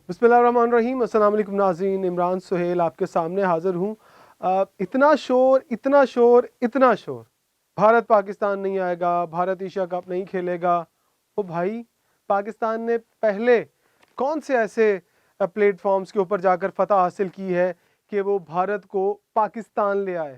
बिस्मिल्लाहिर्रहमानिर्रहीम। अस्सलाम वालेकुम नाज़रीन, इमरान सुहेल आपके सामने हाज़िर हूँ। इतना शोर इतना शोर इतना शोर, भारत पाकिस्तान नहीं आएगा, भारत एशिया कप नहीं खेलेगा। ओ भाई, पाकिस्तान ने पहले कौन से ऐसे प्लेटफॉर्म्स के ऊपर जाकर फतह हासिल की है कि वो भारत को पाकिस्तान ले आए?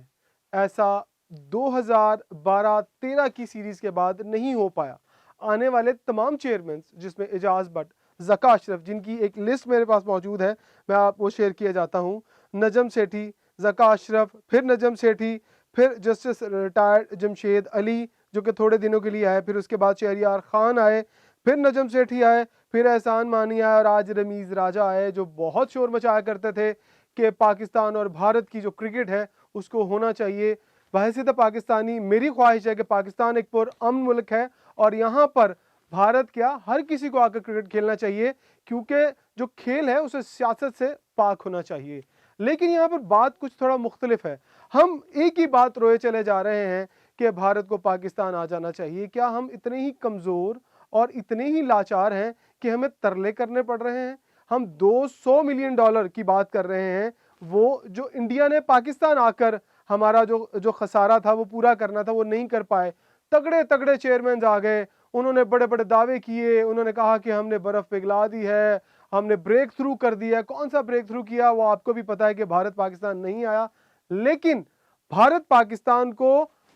ऐसा 2012-13 की सीरीज़ के बाद नहीं हो पाया। आने वाले तमाम चेयरमैन, जिसमें एजाज भट्ट, ज़का अशरफ, जिनकी एक लिस्ट मेरे पास मौजूद है, मैं आपको शेयर किया जाता हूँ, नजम सेठी, ज़का अशरफ, फिर नजम सेठी, फिर जस्टिस रिटायर्ड जमशेद अली जो कि थोड़े दिनों के लिए आए, फिर उसके बाद शहरियार खान आए, फिर नजम सेठी आए, फिर एहसान मानी आए और आज रमीज़ राजा आए, जो बहुत शोर मचाया करते थे कि पाकिस्तान और भारत की जो क्रिकेट है उसको होना चाहिए। बहैसियत पाकिस्तानी मेरी ख्वाहिश है कि पाकिस्तान एक पुरअमन मुल्क है और यहाँ पर भारत क्या हर किसी को आकर क्रिकेट खेलना चाहिए, क्योंकि जो खेल है उसे सियासत से पाक होना चाहिए। लेकिन यहाँ पर बात कुछ थोड़ा मुख्तलिफ है। हम एक ही बात रोए चले जा रहे हैं कि भारत को पाकिस्तान आ जाना चाहिए। क्या हम इतने ही कमज़ोर और इतने ही लाचार हैं कि हमें तरले करने पड़ रहे हैं? हम $200 मिलियन की बात कर रहे हैं, वो जो इंडिया ने पाकिस्तान आकर हमारा जो जो खसारा था वो पूरा करना था, वो नहीं कर पाए। तगड़े तगड़े चेयरमैन आ गए, उन्होंने बड़े बड़े दावे किए, उन्होंने कहा कि हमने बर्फ़ पिघला दी है, हमने ब्रेक थ्रू कर दिया है। कौन सा ब्रेक थ्रू किया वो आपको भी पता है कि भारत पाकिस्तान नहीं आया। लेकिन भारत पाकिस्तान को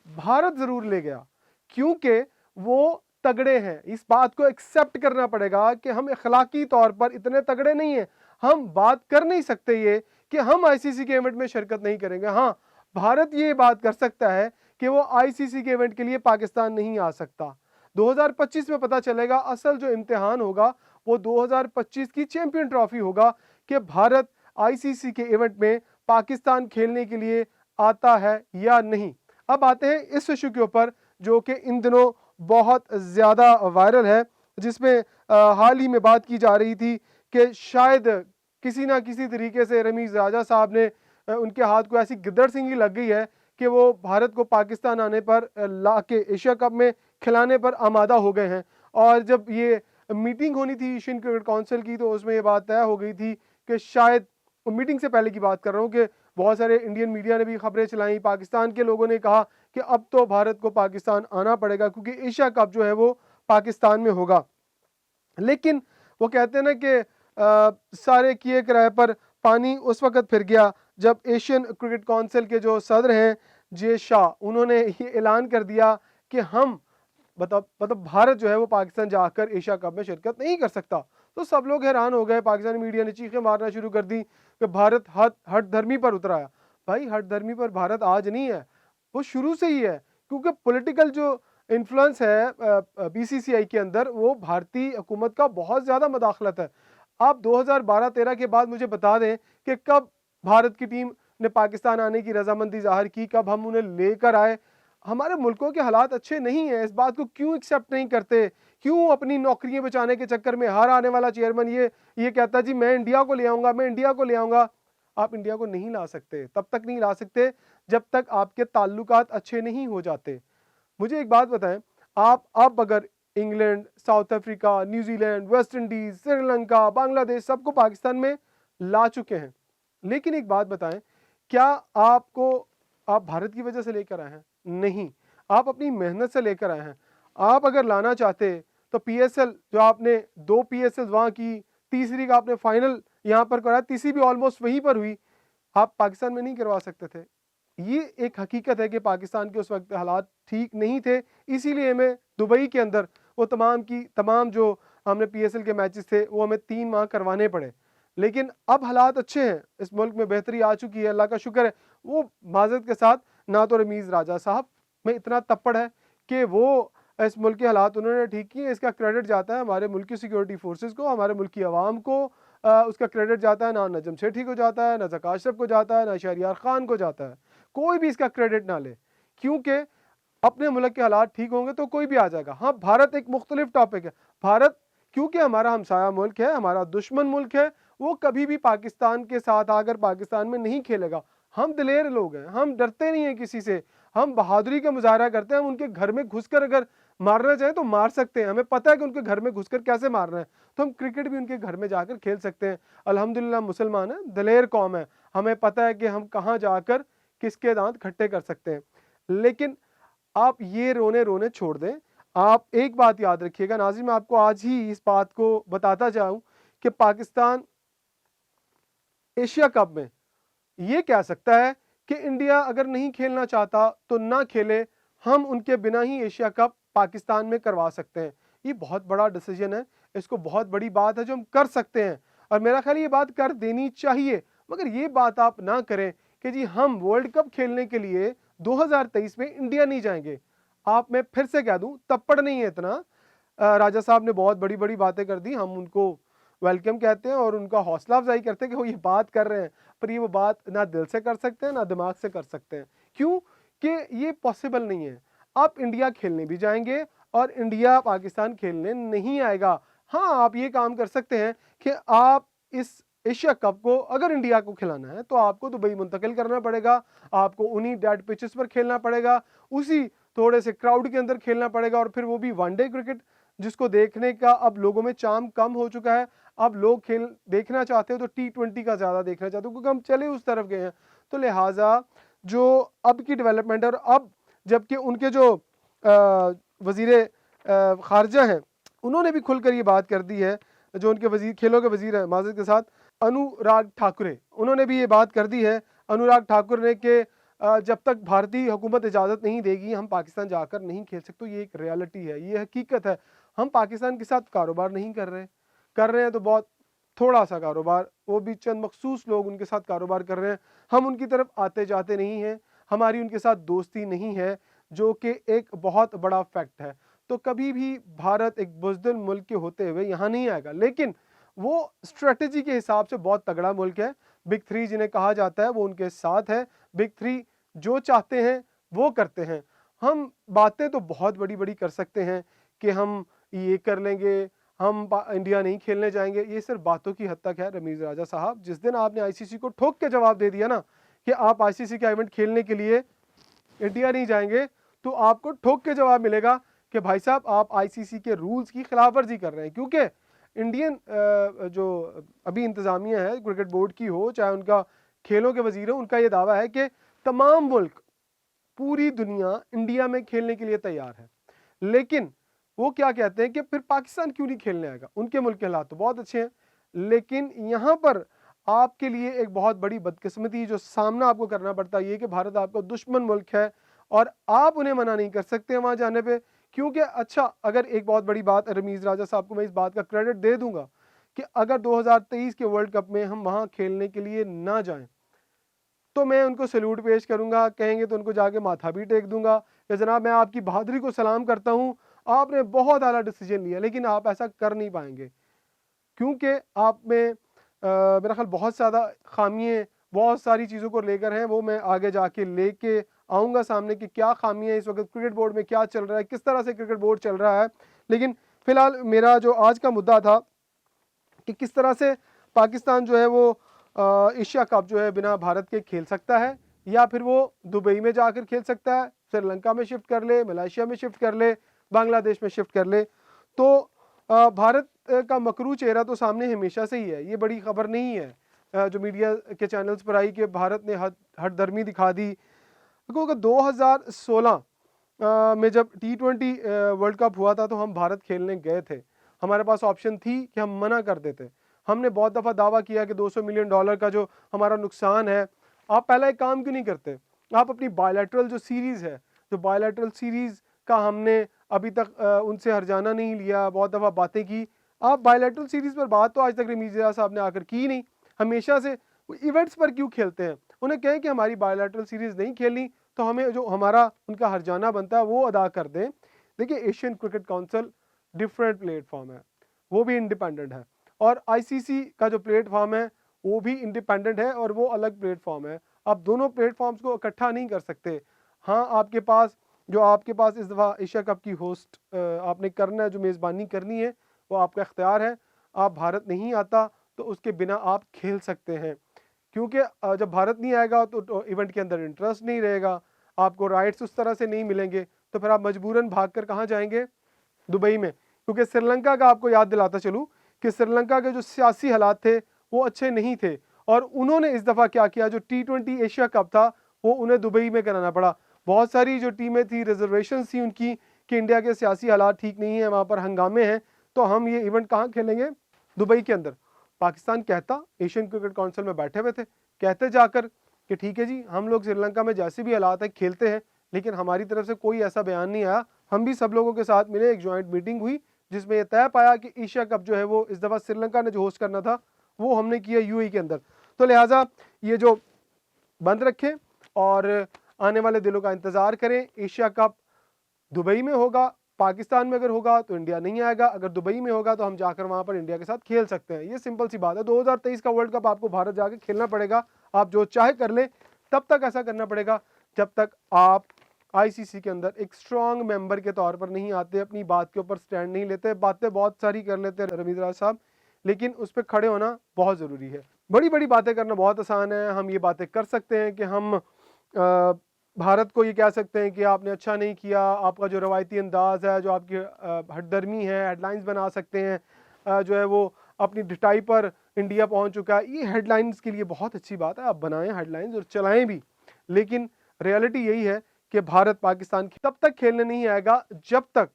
भारत ज़रूर ले गया, क्योंकि वो तगड़े हैं। इस बात को एक्सेप्ट करना पड़ेगा कि हम अखलाकी तौर पर इतने तगड़े नहीं हैं। हम बात कर नहीं सकते ये कि हम आईसीसी के इवेंट में शिरकत नहीं करेंगे। हाँ, भारत ये बात कर सकता है कि वो आईसीसी के इवेंट के लिए पाकिस्तान नहीं आ सकता। 2025 में पता चलेगा। असल जो इम्तिहान होगा वो 2025 की चैंपियन ट्रॉफी होगा कि भारत आईसीसी के इवेंट में पाकिस्तान खेलने के लिए आता है या नहीं। अब आते हैं इस इशू के ऊपर जो कि इन दिनों बहुत ज़्यादा वायरल है, जिसमें हाल ही में बात की जा रही थी कि शायद किसी ना किसी तरीके से रमीज़ राजा साहब ने उनके हाथ को ऐसी गिद्दड़ सिंगी लग गई है कि वो भारत को पाकिस्तान आने पर ला के एशिया कप में खिलाने पर आमादा हो गए हैं। और जब ये मीटिंग होनी थी एशियन क्रिकेट काउंसिल की, तो उसमें ये बात तय हो गई थी कि शायद, मीटिंग से पहले की बात कर रहा हूँ, कि बहुत सारे इंडियन मीडिया ने भी खबरें चलाई, पाकिस्तान के लोगों ने कहा कि अब तो भारत को पाकिस्तान आना पड़ेगा क्योंकि एशिया कप जो है वो पाकिस्तान में होगा। लेकिन वो कहते हैं ना कि सारे किए किराए पर पानी उस वक्त फिर गया जब एशियन क्रिकेट काउंसिल के जो सदर हैं जे शाह, उन्होंने ये ऐलान कर दिया कि हम मतलब भारत जो है वो पाकिस्तान जाकर एशिया कप में शिरकत नहीं कर सकता। तो सब लोग हैरान हो गए, पाकिस्तानी मीडिया ने चीखें मारना शुरू कर दी कि भारत हट धर्मी पर उतर आया। भाई, हट धर्मी पर भारत आज नहीं है, वो शुरू से ही है, क्योंकि पॉलिटिकल जो इन्फ्लुएंस है बीसीसीआई के अंदर, वो भारतीय हुकूमत का बहुत ज़्यादा मदाखलत है। आप 2012-13 के बाद मुझे बता दें कि कब भारत की टीम ने पाकिस्तान आने की रजामंदी जाहिर की, कब हम उन्हें लेकर आए। हमारे मुल्कों के हालात अच्छे नहीं हैं, इस बात को क्यों एक्सेप्ट नहीं करते? क्यों अपनी नौकरियां बचाने के चक्कर में हर आने वाला चेयरमैन ये कहता जी मैं इंडिया को ले आऊंगा, मैं इंडिया को ले आऊंगा। आप इंडिया को नहीं ला सकते, तब तक नहीं ला सकते जब तक आपके ताल्लुकात अच्छे नहीं हो जाते। मुझे एक बात बताएं, आप अगर England, south Africa, New Zealand, West Indies, Sri Lanka, Bangladesh सबको पाकिस्तान में ला चुके हैं, लेकिन एक बात बताएं, क्या आप भारत की वजह से लेकर आए हैं? नहीं, आप अपनी मेहनत से लेकर आए हैं। आप अगर लाना चाहते तो पीएसएल, जो आपने 2 पीएसएल वहां की, तीसरी का आपने फाइनल यहां पर कराया, तीसरी भी ऑलमोस्ट वहीं पर हुई, आप पाकिस्तान में नहीं करवा सकते थे। ये एक हकीकत है कि पाकिस्तान के उस वक्त हालात ठीक नहीं थे, इसीलिए हमें दुबई के अंदर वो तमाम की तमाम जो हमने पीएसएल के मैचेस थे वो हमें 3 माह करवाने पड़े। लेकिन अब हालात अच्छे हैं, इस मुल्क में बेहतरी आ चुकी है, अल्लाह का शुक्र है। वो माजरत के साथ, ना तो रमीज़ राजा साहब में इतना तप्पड़ है कि वो इस मुल्क के हालात उन्होंने ठीक किए, इसका क्रेडिट जाता है हमारे मुल्क की सिक्योरिटी फोर्सेस को, हमारे मुल्क की आवाम को। उसका क्रेडिट जाता है ना नजम सेठी को जाता है, ना ज़का अशरफ को जाता है, ना शहरियार खान को जाता है। कोई भी इसका क्रेडिट ना ले, क्योंकि अपने मुल्क के हालात ठीक होंगे तो कोई भी आ जाएगा। हाँ, भारत एक मुख्तलिफ टॉपिक है। भारत क्योंकि हमारा हमसाया मुल्क है, हमारा दुश्मन मुल्क है, वो कभी भी पाकिस्तान के साथ आकर पाकिस्तान में नहीं खेलेगा। हम दिलेर लोग हैं, हम डरते नहीं हैं किसी से, हम बहादुरी का मुजाहरा करते हैं। हम उनके घर में घुसकर अगर मारना चाहें तो मार सकते हैं, हमें पता है कि उनके घर में घुसकर कैसे मारना है, तो हम क्रिकेट भी उनके घर में जाकर खेल सकते हैं। अल्हम्दुलिल्लाह मुसलमान है, दलेर कौम है, हमें पता है कि हम कहाँ जाकर किसके दांत खट्टे कर सकते हैं। लेकिन आप ये रोने-रोने छोड़ दें। आप एक बात याद रखिएगा नाज़रीन, मैं आपको आज ही इस बात को बताता जाऊँ कि पाकिस्तान एशिया कप में ये कह सकता है कि इंडिया अगर नहीं खेलना चाहता तो ना खेले, हम उनके बिना ही एशिया कप पाकिस्तान में करवा सकते हैं। ये बहुत बड़ा डिसीजन है, इसको बहुत बड़ी बात है जो हम कर सकते हैं और मेरा ख़्याल ये बात कर देनी चाहिए। मगर ये बात आप ना करें कि जी हम वर्ल्ड कप खेलने के लिए 2023 में इंडिया नहीं जाएँगे। आप मैं फिर से कह दूँ तप्पड़ नहीं है इतना। राजा साहब ने बहुत बड़ी-बड़ी बातें कर दी, हम उनको वेलकम कहते हैं और उनका हौसला अफ़ज़ाई करते हैं कि वो ये बात कर रहे हैं। पर ये वो बात ना दिल से कर सकते हैं, ना दिमाग से कर सकते हैं। क्यों? कि ये पॉसिबल नहीं है। आप इंडिया खेलने भी जाएँगे और इंडिया पाकिस्तान खेलने नहीं आएगा। हाँ, आप ये काम कर सकते हैं कि आप इस एशिया कप को अगर इंडिया को खिलाना है, तो आपको दुबई मुंतकिल करना पड़ेगा, आपको उन्हीं डेड पिचेस पर खेलना पड़ेगा, उसी थोड़े से क्राउड के अंदर खेलना पड़ेगा और फिर वो भी वनडे क्रिकेट जिसको देखने का अब लोगों में चार्म कम हो चुका है। अब लोग खेल देखना चाहते हो तो टी20 का ज़्यादा देखना चाहते हो क्योंकि हम चले उस तरफ गए हैं। तो लिहाज़ा जो अब की डेवलपमेंट है और अब जबकि उनके जो वज़ीर ख़ारिजा हैं, उन्होंने भी खुलकर ये बात कर दी है, जो उनके वज़ीर खेलों के वज़ीर हैं माज़रत के साथ अनुराग ठाकुरे, उन्होंने भी ये बात कर दी है, अनुराग ठाकुर ने कि जब तक भारतीय हुकूमत इजाज़त नहीं देगी हम पाकिस्तान जाकर नहीं खेल सकते। तो ये एक रियलिटी है, ये हकीकत है। हम पाकिस्तान के साथ कारोबार नहीं कर रहे हैं तो बहुत थोड़ा-सा कारोबार, वो भी चंद मख़सूस लोग उनके साथ कारोबार कर रहे हैं। हम उनकी तरफ आते-जाते नहीं हैं, हमारी उनके साथ दोस्ती नहीं है, जो कि एक बहुत बड़ा फैक्ट है। तो कभी भी भारत एक बुज़दिल मुल्क के होते हुए यहाँ नहीं आएगा, लेकिन वो स्ट्रैटेजी के हिसाब से बहुत तगड़ा मुल्क है। बिग 3 जिन्हें कहा जाता है, वो उनके साथ है। बिग 3 जो चाहते हैं, वो करते हैं। हम बातें तो बहुत बड़ी-बड़ी कर सकते हैं कि हम ये कर लेंगे, हम इंडिया नहीं खेलने जाएँगे, ये सिर्फ़ बातों की हद तक है रमीज़ राजा साहब। जिस दिन आपने आईसीसी को ठोक के जवाब दे दिया ना कि आप आईसीसी का इवेंट खेलने के लिए इंडिया नहीं जाएँगे, तो आपको ठोक के जवाब मिलेगा कि भाई साहब आप आईसीसी के रूल्स की खिलाफवर्जी कर रहे हैं। क्योंकि इंडियन जो अभी इंतज़ामिया है क्रिकेट बोर्ड की हो, चाहे उनका खेलों के वज़ीर हो, उनका ये दावा है कि तमाम मुल्क पूरी दुनिया इंडिया में खेलने के लिए तैयार है। लेकिन वो क्या कहते हैं कि फिर पाकिस्तान क्यों नहीं खेलने आएगा? उनके मुल्क के हालात तो बहुत अच्छे हैं। लेकिन यहाँ पर आपके लिए एक बहुत बड़ी बदकिस्मती जो सामना आपको करना पड़ता है ये कि भारत आपका दुश्मन मुल्क है और आप उन्हें मना नहीं कर सकते वहाँ जाने पे। क्योंकि अच्छा अगर एक बहुत बड़ी बात रमीज़ राजा साहब को मैं इस बात का क्रेडिट दे दूँगा कि अगर 2023 के वर्ल्ड कप में हम वहाँ खेलने के लिए ना जाएँ तो मैं उनको सैल्यूट पेश करूँगा, कहेंगे तो उनको जाके माथा भी टेक दूँगा कि जनाब मैं आपकी बहादुरी को सलाम करता हूँ, आपने बहुत आला डिसीजन लिया, लेकिन आप ऐसा कर नहीं पाएँगे। क्योंकि आप में मेरा ख़्याल बहुत ज़्यादा ख़ामियाँ बहुत सारी चीज़ों को लेकर हैं, वो मैं आगे जाके लेके आऊँगा सामने कि क्या ख़ामियाँ इस वक़्त क्रिकेट बोर्ड में क्या चल रहा है, किस तरह से क्रिकेट बोर्ड चल रहा है। लेकिन फ़िलहाल मेरा जो आज का मुद्दा था कि किस तरह से पाकिस्तान जो है वो एशिया कप जो है बिना भारत के खेल सकता है या फिर वो दुबई में जाकर खेल सकता है, श्रीलंका में शिफ्ट कर ले, मलेशिया में शिफ्ट कर ले, बांग्लादेश में शिफ्ट कर ले। तो भारत का मकरू चेहरा तो सामने हमेशा से ही है, ये बड़ी खबर नहीं है जो मीडिया के चैनल्स पर आई कि भारत ने हठधर्मी दिखा दी। क्योंकि 2016 में जब टी20 वर्ल्ड कप हुआ था तो हम भारत खेलने गए थे। हमारे पास ऑप्शन थी कि हम मना कर देते। हमने बहुत दफ़ा दावा किया कि $200 मिलियन का जो हमारा नुकसान है, आप पहला एक काम क्यों नहीं करते? आप अपनी बायलैटरल जो सीरीज़ है, जो बायलैटरल सीरीज़ का हमने अभी तक उनसे हर्जाना नहीं लिया, बहुत दफ़ा बातें की। आप बायलैटरल सीरीज़ पर बात तो आज तक रमीज़ साहब ने आकर की नहीं। हमेशा से इवेंट्स पर क्यों खेलते हैं? उन्हें कहें कि हमारी बायलैटरल सीरीज़ नहीं खेलनी तो हमें जो हमारा उनका हर्जाना बनता है वो अदा कर दें। देखिए Asian cricket council different platform है, वो भी इंडिपेंडेंट है और आईसीसी का जो प्लेटफॉर्म है वो भी इंडिपेंडेंट है और वो अलग प्लेटफॉर्म है। आप दोनों प्लेटफॉर्म्स को इकट्ठा नहीं कर सकते। हाँ, आपके पास इस दफ़ा एशिया कप की होस्ट आपने करना है, जो मेज़बानी करनी है वो आपका इख्तियार है। आप भारत नहीं आता तो उसके बिना आप खेल सकते हैं। क्योंकि जब भारत नहीं आएगा तो इवेंट के अंदर इंटरेस्ट नहीं रहेगा, आपको राइट्स उस तरह से नहीं मिलेंगे। तो फिर आप मजबूरन भागकर कहाँ जाएंगे? दुबई में। क्योंकि श्रीलंका का आपको याद दिलाता चलूँ कि श्रीलंका के जो सियासी हालात थे वो अच्छे नहीं थे, और उन्होंने इस दफ़ा क्या किया, जो T20 एशिया कप था वो उन्हें दुबई में कराना पड़ा। बहुत सारी जो टीमें थी, रिजर्वेशन थी उनकी कि इंडिया के सियासी हालात ठीक नहीं है, वहाँ पर हंगामे हैं, तो हम ये इवेंट कहाँ खेलेंगे? दुबई के अंदर। पाकिस्तान कहता, एशियन क्रिकेट काउंसिल में बैठे हुए थे, कहते जाकर कि ठीक है जी, हम लोग श्रीलंका में जैसे भी हालात है खेलते हैं, लेकिन हमारी तरफ से कोई ऐसा बयान नहीं आया। हम भी सब लोगों के साथ मिले, एक ज्वाइंट मीटिंग हुई जिसमें यह तय पाया कि एशिया कप जो है वो इस दफ़ा श्रीलंका ने जो होस्ट करना था वो हमने किया यूएई के अंदर। तो लिहाजा ये जो बंद रखें और आने वाले दिनों का इंतज़ार करें। एशिया कप दुबई में होगा, पाकिस्तान में अगर होगा तो इंडिया नहीं आएगा, अगर दुबई में होगा तो हम जाकर वहाँ पर इंडिया के साथ खेल सकते हैं। ये सिंपल सी बात है। 2023 का वर्ल्ड कप आपको भारत जाकर खेलना पड़ेगा, आप जो चाहे कर लें, तब तक ऐसा करना पड़ेगा जब तक आप आईसीसी के अंदर एक स्ट्रॉन्ग मेंबर के तौर पर नहीं आते, अपनी बात के ऊपर स्टैंड नहीं लेते। बातें बहुत सारी कर लेते हैं रमीज राज साहब, लेकिन उस पर खड़े होना बहुत ज़रूरी है। बड़ी बड़ी बातें करना बहुत आसान है, हम ये बातें कर सकते हैं कि हम भारत को ये कह सकते हैं कि आपने अच्छा नहीं किया, आपका जो रवायती अंदाज़ है, जो आपकी हटदर्मी है, हेडलाइंस बना सकते हैं, जो है वो अपनी ढिठाई पर इंडिया पहुंच चुका है। ये हेडलाइंस के लिए बहुत अच्छी बात है, आप बनाएं हेडलाइंस और चलाएं भी, लेकिन रियलिटी यही है कि भारत पाकिस्तान तब तक खेलने नहीं आएगा जब तक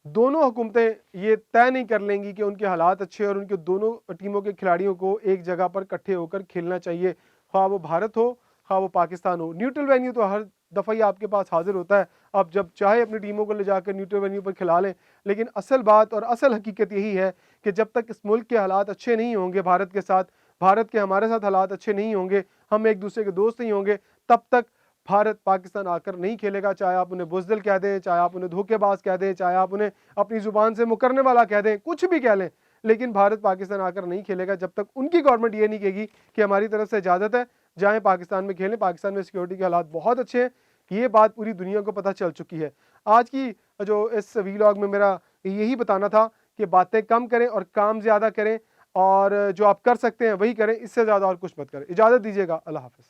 दोनों हुकूमतें ये तय नहीं कर लेंगी कि उनके हालात अच्छे और उनके दोनों टीमों के खिलाड़ियों को एक जगह पर इकट्ठे होकर खेलना चाहिए, ख्वाह वो भारत हो ख्वाह वो पाकिस्तान हो। न्यूट्रल वेन्यू तो हर दफ़ा ही आपके पास हाजिर होता है, आप जब चाहे अपनी टीमों को ले जाकर न्यूट्रल वेन्यू पर खिला लें, लेकिन असल बात और असल हकीकत यही है कि जब तक इस मुल्क के हालात अच्छे नहीं होंगे भारत के साथ, भारत के हमारे साथ हालात अच्छे नहीं होंगे, हम एक दूसरे के दोस्त नहीं होंगे, तब तक भारत पाकिस्तान आकर नहीं खेलेगा। चाहे आप उन्हें बुज़दिल कह दें, चाहे आप उन्हें धोखेबाज कह दें, चाहे आप उन्हें अपनी ज़ुबान से मुकरने वाला कह दें, कुछ भी कह लें, लेकिन भारत पाकिस्तान आकर नहीं खेलेगा जब तक उनकी गवर्नमेंट ये नहीं कहेगी कि हमारी तरफ से इजाज़त है, जाएँ पाकिस्तान में खेलें। पाकिस्तान में सिक्योरिटी के हालात बहुत अच्छे हैं, ये बात पूरी दुनिया को पता चल चुकी है। आज की जो इस वीलॉग में मेरा यही बताना था कि बातें कम करें और काम ज़्यादा करें, और जो आप कर सकते हैं वही करें, इससे ज़्यादा और कुछ मत करें। इजाज़त दीजिएगा, अल्लाह हाफ़िज़।